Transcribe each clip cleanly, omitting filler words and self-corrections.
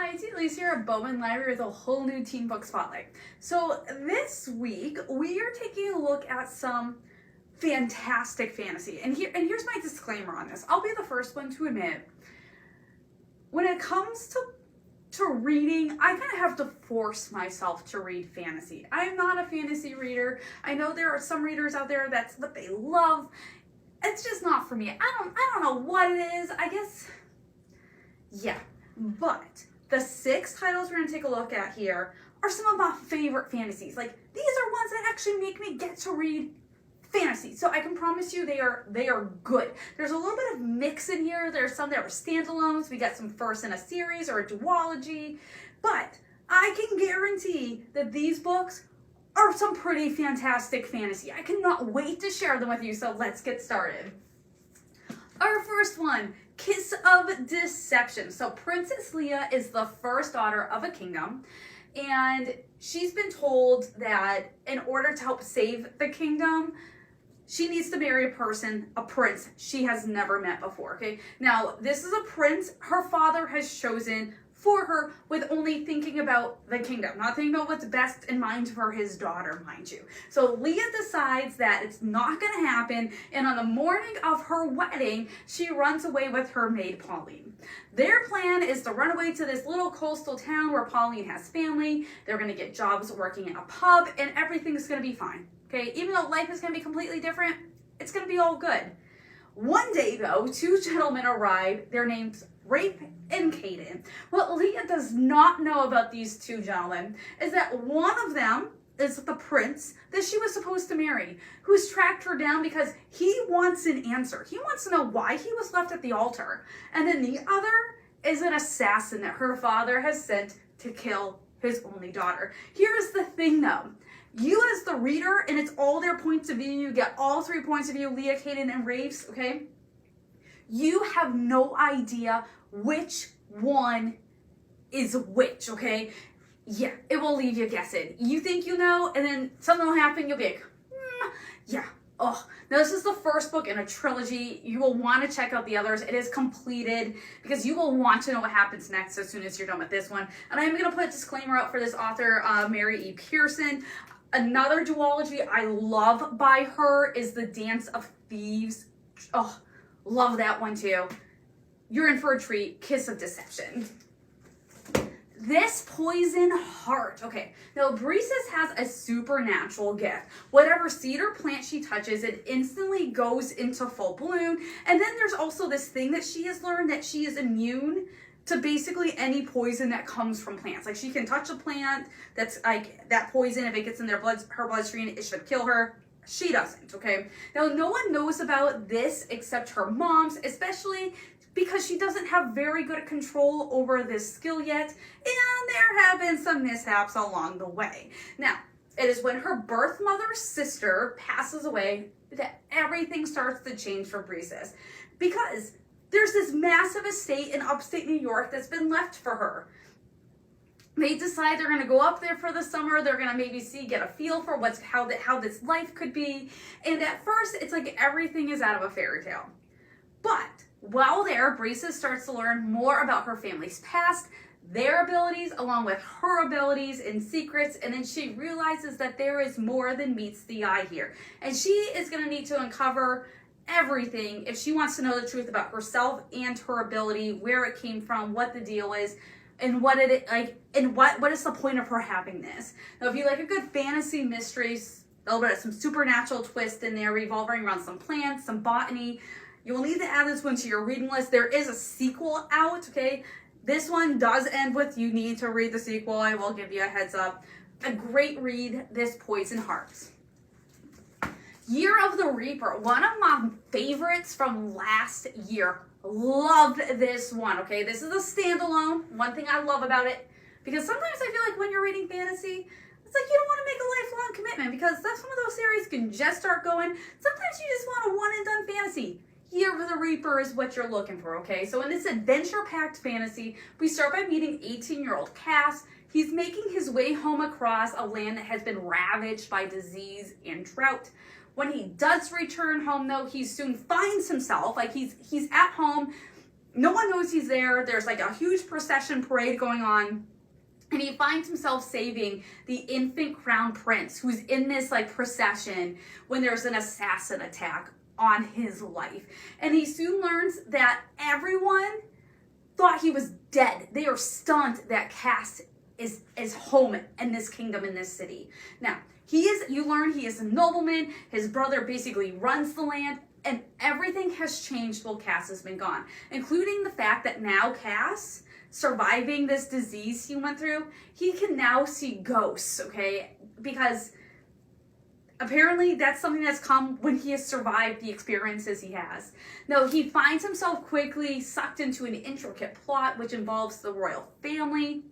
Hi, it's Elyse here at Bowman Library with a whole new teen book spotlight. So this week we are taking a look at some fantastic fantasy. And here's my disclaimer on this. I'll be the first one to admit, when it comes to reading, I kind of have to force myself to read fantasy. I'm not a fantasy reader. I know there are some readers out there that's what they love. It's just not for me. I don't know what it is. I guess, yeah. But the 6 titles we're going to take a look at here are some of my favorite fantasies. Like, these are ones that actually make me get to read fantasy. So I can promise you they are good. There's a little bit of mix in here. There's some that are standalones. We got some first in a series or a duology. But I can guarantee that these books are some pretty fantastic fantasy. I cannot wait to share them with you. So let's get started. Our first one, Kiss of Deception. So Princess Leia is the first daughter of a kingdom, and she's been told that in order to help save the kingdom, she needs to marry a prince she has never met before, okay? Now, this is a prince her father has chosen for her with only thinking about the kingdom, not thinking about what's best in mind for his daughter, mind you. So Leia decides that it's not gonna happen, and on the morning of her wedding, she runs away with her maid, Pauline. Their plan is to run away to this little coastal town where Pauline has family. They're gonna get jobs working in a pub, and everything's gonna be fine, okay? Even though life is gonna be completely different, it's gonna be all good. One day though, 2 gentlemen arrive. Their names Rape and Caden. What Leia does not know about these 2 gentlemen is that one of them is the prince that she was supposed to marry, who's tracked her down because he wants an answer. He wants to know why he was left at the altar. And then the other is an assassin that her father has sent to kill his only daughter. Here's the thing though. You as the reader, and it's all their points of view, you get all 3 points of view, Leia, Caden, and Rafe's, okay? You have no idea which one is which, okay? Yeah, it will leave you guessing. You think you know, and then something will happen, you'll be like, yeah. Oh, now this is the first book in a trilogy. You will want to check out the others. It is completed because you will want to know what happens next as soon as you're done with this one. And I'm going to put a disclaimer out for this author, Mary E. Pearson. Another duology I love by her is the Dance of Thieves. Oh, love that one too. You're in for a treat. Kiss of Deception. This Poison Heart. Okay, now Breezes has a supernatural gift. Whatever seed or plant she touches, it instantly goes into full bloom. And then there's also this thing that she has learned, that she is immune to basically any poison that comes from plants. Like, she can touch a plant that's like that poison, if it gets in her bloodstream, it should kill her. She doesn't, okay? Now, no one knows about this except her moms, especially because she doesn't have very good control over this skill yet, and there have been some mishaps along the way. Now, it is when her birth mother's sister passes away that everything starts to change for Breezes, because there's this massive estate in upstate New York that's been left for her. They decide they're going to go up there for the summer. They're going to maybe get a feel for how this life could be. And at first, it's like everything is out of a fairy tale. But while there, Breezes starts to learn more about her family's past, their abilities, along with her abilities and secrets. And then she realizes that there is more than meets the eye here. And she is going to need to uncover everything if she wants to know the truth about herself and her ability, where it came from, what the deal is, and what is the point of her having this. Now, if you like a good fantasy mysteries, a little bit of some supernatural twist in there revolving around some plants, some botany, you will need to add this one to your reading list. There is a sequel out, okay? This one does end with you need to read the sequel. I will give you a heads up. A great read, this Poison Hearts. Year of the Reaper, one of my favorites from last year. Loved this one, okay? This is a standalone. One thing I love about it, because sometimes I feel like when you're reading fantasy, it's like you don't want to make a lifelong commitment, because that's one of those series can just start going. Sometimes you just want a one and done fantasy. Year of the Reaper is what you're looking for, okay? So in this adventure-packed fantasy, we start by meeting 18-year-old Cass. He's making his way home across a land that has been ravaged by disease and drought. When he does return home, though, he soon finds himself, like he's at home no one knows he's there. There's like a huge procession parade going on. And he finds himself saving the infant crown prince who's in this like procession when there's an assassin attack on his life. And he soon learns that everyone thought he was dead. They are stunned that Cass is home in this kingdom, in this city. Now, you learn he is a nobleman. His brother basically runs the land, and everything has changed while Cass has been gone, including the fact that now Cass, surviving this disease he went through, he can now see ghosts, okay? Because apparently that's something that's come when he has survived the experiences he has. Now, he finds himself quickly sucked into an intricate plot which involves the royal family,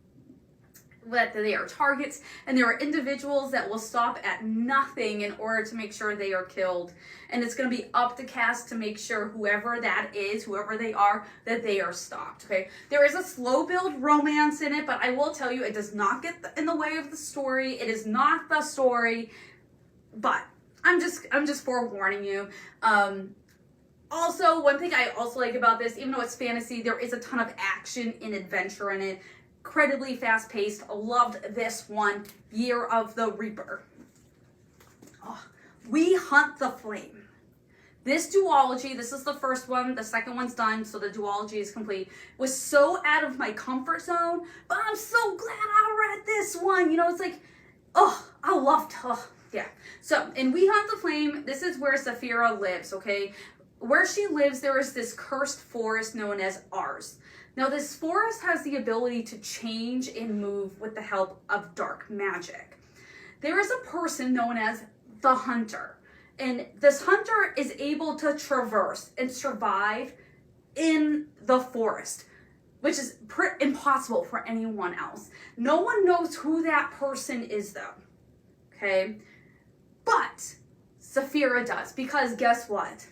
that they are targets, and there are individuals that will stop at nothing in order to make sure they are killed. And it's going to be up to Cass to make sure whoever that is, whoever they are, that they are stopped, okay? There is a slow build romance in it, but I will tell you, it does not get in the way of the story. It is not the story, but I'm just forewarning you. Also, one thing I also like about this, even though it's fantasy, there is a ton of action and adventure in it. Incredibly fast-paced. Loved this one. Year of the Reaper. Oh, We Hunt the Flame. This duology, this is the first one, the second one's done, so the duology is complete, was so out of my comfort zone, but I'm so glad I read this one. You know, it's like, I loved, yeah. So, in We Hunt the Flame, this is where Saphira lives, okay? Where she lives, there is this cursed forest known as Ars. Now, this forest has the ability to change and move with the help of dark magic. There is a person known as the Hunter, and this hunter is able to traverse and survive in the forest, which is impossible for anyone else. No one knows who that person is, though, okay? But Saphira does, because guess what?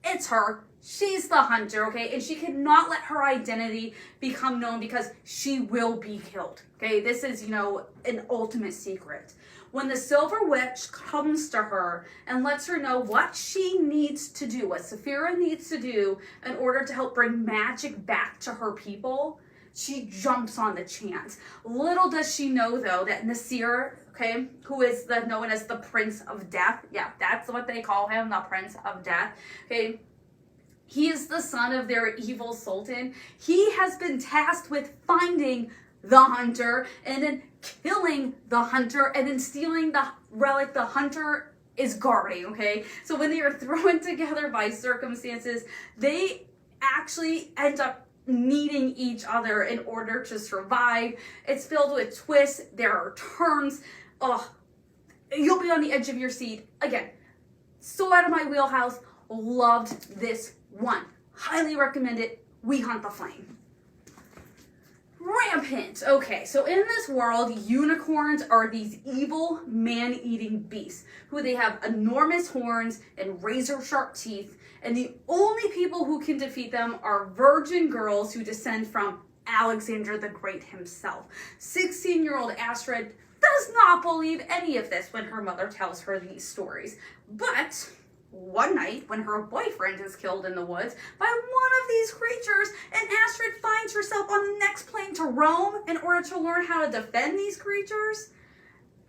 It's her. She's the hunter, okay? And she cannot let her identity become known because she will be killed, okay? This is, you know, an ultimate secret. When the Silver Witch comes to her and lets her know what she needs to do, what Saphira needs to do in order to help bring magic back to her people, she jumps on the chance. Little does she know, though, that Nasir, okay, who is known as the Prince of Death, yeah, that's what they call him, the Prince of Death, okay, he is the son of their evil sultan. He has been tasked with finding the hunter and then killing the hunter and then stealing the relic the hunter is guarding, okay? So when they are thrown together by circumstances, they actually end up needing each other in order to survive. It's filled with twists. There are turns. Oh, you'll be on the edge of your seat. Again, so out of my wheelhouse. Loved this one. Highly recommend it. We Hunt the Flame. Rampant. Okay, so in this world, unicorns are these evil man-eating beasts who they have enormous horns and razor-sharp teeth, and the only people who can defeat them are virgin girls who descend from Alexander the Great himself. 16-year-old Astrid does not believe any of this when her mother tells her these stories, but one night, when her boyfriend is killed in the woods by one of these creatures, and Astrid finds herself on the next plane to Rome in order to learn how to defend these creatures,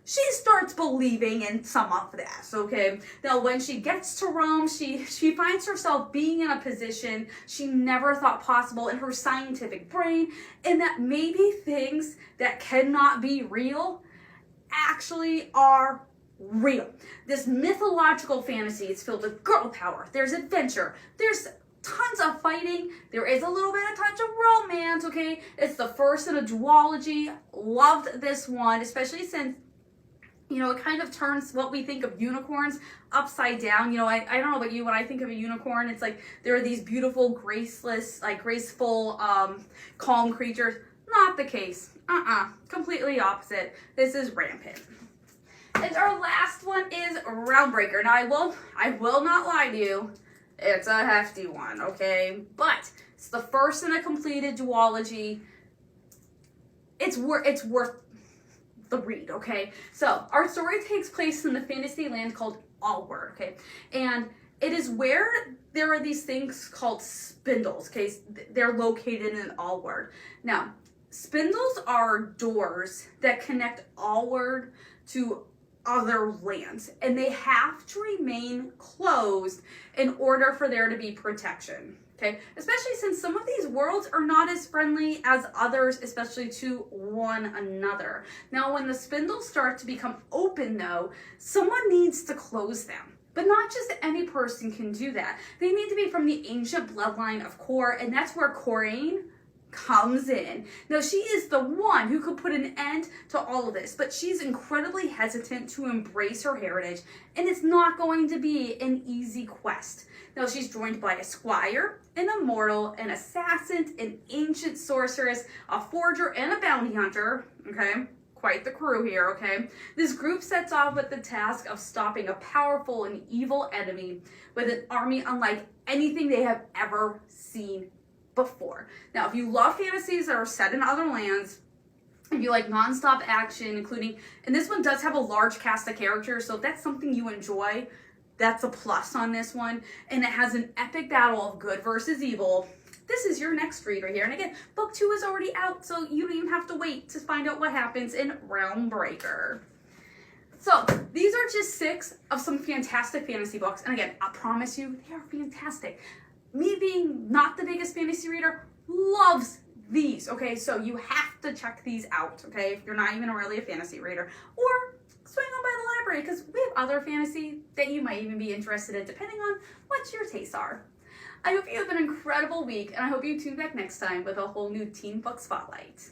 she starts believing in some of this, okay? Now, when she gets to Rome, she finds herself being in a position she never thought possible in her scientific brain, and that maybe things that cannot be real actually are real. This mythological fantasy is filled with girl power. There's adventure. There's tons of fighting. There is a little bit of touch of romance, okay? It's the first in a duology. Loved this one, especially since, you know, it kind of turns what we think of unicorns upside down. You know, I don't know about you, when I think of a unicorn, it's like there are these beautiful, graceless, like graceful, calm creatures. Not the case. Completely opposite. This is rampant. And our last one is Roundbreaker. Now, I will not lie to you. It's a hefty one, okay? But it's the first in a completed duology. It's worth the read, okay? So, our story takes place in the fantasy land called Allward, okay? And It is where there are these things called spindles, okay? They're located in Allward. Now, spindles are doors that connect Allward to other lands, and they have to remain closed in order for there to be protection, okay? Especially since some of these worlds are not as friendly as others, especially to one another. Now, when the spindles start to become open, though, someone needs to close them. But not just any person can do that. They need to be from the ancient bloodline of Kor, and that's where Coraine comes in. Now, she is the one who could put an end to all of this, but she's incredibly hesitant to embrace her heritage, and it's not going to be an easy quest. Now, she's joined by a squire, an immortal, an assassin, an ancient sorceress, a forger, and a bounty hunter, okay? Quite the crew here, okay? This group sets off with the task of stopping a powerful and evil enemy with an army unlike anything they have ever seen before. Now, if you love fantasies that are set in other lands, if you like nonstop action, including, and this one does have a large cast of characters, so if that's something you enjoy, that's a plus on this one. And it has an epic battle of good versus evil. This is your next reader here. And again, book 2 is already out, so you don't even have to wait to find out what happens in Realm Breaker. So these are just 6 of some fantastic fantasy books. And again, I promise you, they are fantastic. Me being not the biggest fantasy reader, loves these, okay? So you have to check these out, okay? If you're not even really a fantasy reader. Or swing on by the library, because we have other fantasy that you might even be interested in, depending on what your tastes are. I hope you have an incredible week, and I hope you tune back next time with a whole new teen book spotlight.